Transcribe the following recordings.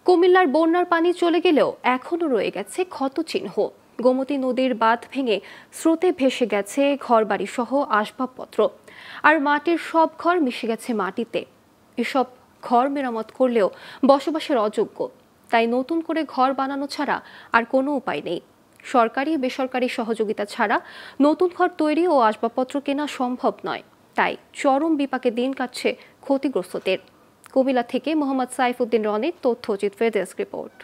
কুমিল্লার বন্যার পানি চলে গেলেও এখনো রয়ে গেছে ক্ষতচিহ্ন। গোমতী নদীর বাঁধ ভেঙে স্রোতে ভেসে গেছে ঘরবাড়ি সহ আসবাবপত্র, আর মাটির সব ঘর মিশে গেছে মাটিতে। এসব ঘর মেরামত করলেও বসবাসের অযোগ্য, তাই নতুন করে ঘর বানানো ছাড়া আর কোনো উপায় নেই। সরকারি বেসরকারি সহযোগিতা ছাড়া নতুন ঘর তৈরি ও আসবাবপত্র কেনা সম্ভব নয়, তাই চরম বিপাকে দিন কাটছে ক্ষতিগ্রস্তদের। কুমিল্লা থেকে মোহাম্মদ সাইফুদ্দিন রনির তথ্যচিত্রে ডেস্ক রিপোর্ট।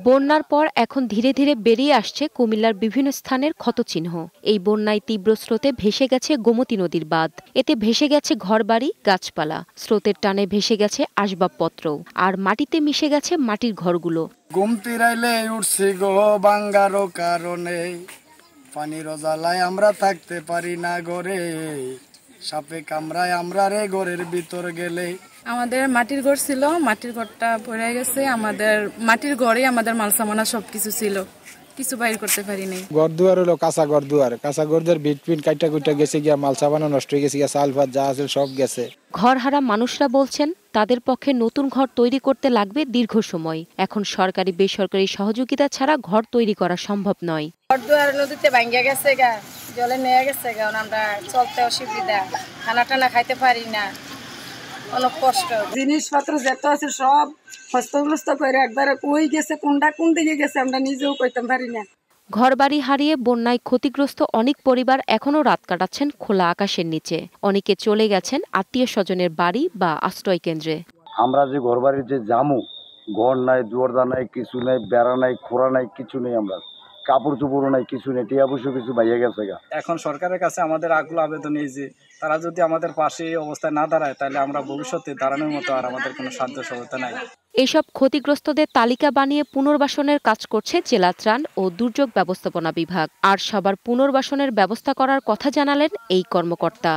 বন্যার পর এখন ধীরে ধীরে বেরিয়ে আসছে কুমিল্লার বিভিন্ন স্থানের ক্ষতচিহ্ন। এই বন্যায় তীব্র স্রোতে ভেসে গেছে গোমতী নদীর বাঁধ, এতে ভেসে গেছে ঘরবাড়ি, গাছপালা। স্রোতের টানে ভেসে গেছে আসবাবপত্র, আর মাটিতে মিশে গেছে মাটির ঘরগুলো। গোমতী রাইলে উঠছি গো বাঙ্গারো কারণে, পানির জ্বালায় আমরা থাকতে পারি না ঘরে, সাপে কামড়ায় আমরা রে ঘরের ভিতর গেলে। আমাদের মাটির ঘর ছিল, মাটির ঘরটা পড়ে গেছে। আমাদের মাটির ঘরে আমাদের মাল সামানা সবকিছু ছিল, কিছু বাইর করতে পারিনি। ঘর দুয়ার হলো কাঁচা ঘর দুয়ার, কাঁচা ঘরদের ভিট পিট কাইটা কুইটা গেছে গিয়া, মাল সামানা নষ্ট হয়ে গেছে গিয়া, চাল ভাত যা আছে সব গেছে। ঘরহারা মানুষরা বলছেন তাদের পক্ষে নতুন ঘর তৈরি করতে লাগবে দীর্ঘ সময়। এখন সরকারি বেসরকারি সহযোগিতা ছাড়া ঘর তৈরি করা সম্ভব নয়। ঘর দুয়ার নদীতে ভাঙ্গিয়া গেছে গা, জলে নিয়ে গেছে গা, আমরা চলতে অসুবিধা, খানা টানা খাইতে পারি না, অনেক কষ্ট। জিনিসপত্র যত আছে সব হস্তগ্রস্ত করে একবারে কই গেছে, কোনটা কোন দিকে গেছে আমরা নিজেও কইতে পারি না। ঘরবাড়ি হারিয়ে বন্যায় ক্ষতিগ্রস্ত অনেক পরিবার এখনো রাত কাটাচ্ছেন খোলা আকাশের নিচে। অনেকে চলে গেছেন আত্মীয় স্বজনের বাড়ি বা আশ্রয় কেন্দ্রে। আমরা যে ঘরবাড়ির যে জামু, ঘর নাই, দুয়ারদা নাই, কিছু নাই, বেড়া নাই, খোরা নাই, কিছু নেই, আমরা কাপড় চোপড়ও নাই, কিছু নেই, টিয়া পয়সা কিছু বাইয়া গেছে গা। এখন সরকারের কাছে আমাদের আকুল আবেদন এই যে তারা যদি আমাদের পাশে এই অবস্থায় না দাঁড়ায়, তাহলে আমরা ভবিষ্যতে দাঁড়ানোর মতো আর আমাদের কোনো সাহায্য সহায়তা নাই। এসব ক্ষতিগ্রস্তদের তালিকা বানিয়ে পুনর্বাসনের কাজ করছে জেলা ত্রাণ ও দুর্যোগ ব্যবস্থাপনা বিভাগ। আর সবার পুনর্বাসনের ব্যবস্থা করার কথা জানালেন এই কর্মকর্তা।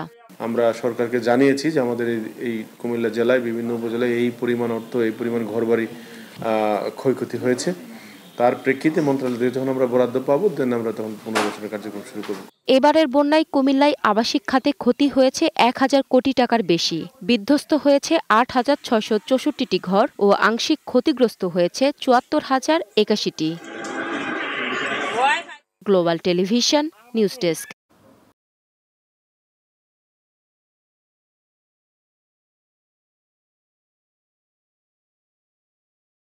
আমরা সরকারকে জানিয়েছি যে আমাদের এই কুমিল্লা জেলায় বিভিন্ন উপজেলায় এই পরিমাণ অর্থ, এই পরিমাণ ঘরবাড়ি ক্ষয়ক্ষতি হয়েছে। তার প্রেক্ষিতে মন্ত্রণালয় যখন আমরা বরাদ্দ পাবো, দেন আমরা তখন পুনর্বাসনের কার্যক্রম শুরু করব। এবারের বন্যায় কুমিল্লায় আবাসিক খাতে ক্ষতি হয়েছে 1000 কোটি টাকার বেশি। বিধ্বস্ত হয়েছে 8664টি ঘর ও আংশিক ক্ষতিগ্রস্ত হয়েছে 74,081টি। Global television news desk.